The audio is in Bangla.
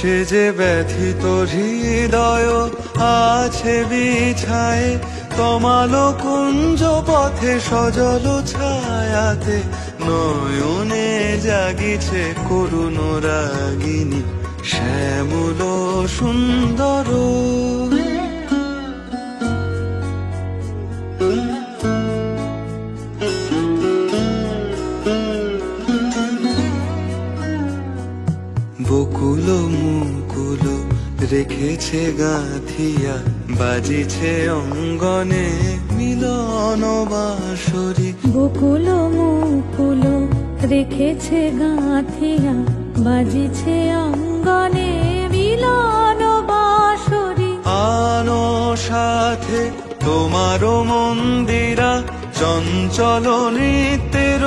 সে যে ব্যথিত হৃদয় আছে বিছায়ে, তমালো কুঞ্জ পথে সজল ছায়াতে, নয়নে জাগিছে করুণ রাগিনী শ্যামল সুন্দর। বকুল মুকুল রেখেছে গাঁথিয়া, বাজিছে অঙ্গনে মিলন বাঁশরি। বকুল মুকুল রেখেছে গাঁথিয়া, বাজিছে অঙ্গনে মিলন বাঁশরি। আনো সাথে তোমারও মন্দিরা, চঞ্চল নৃত্যের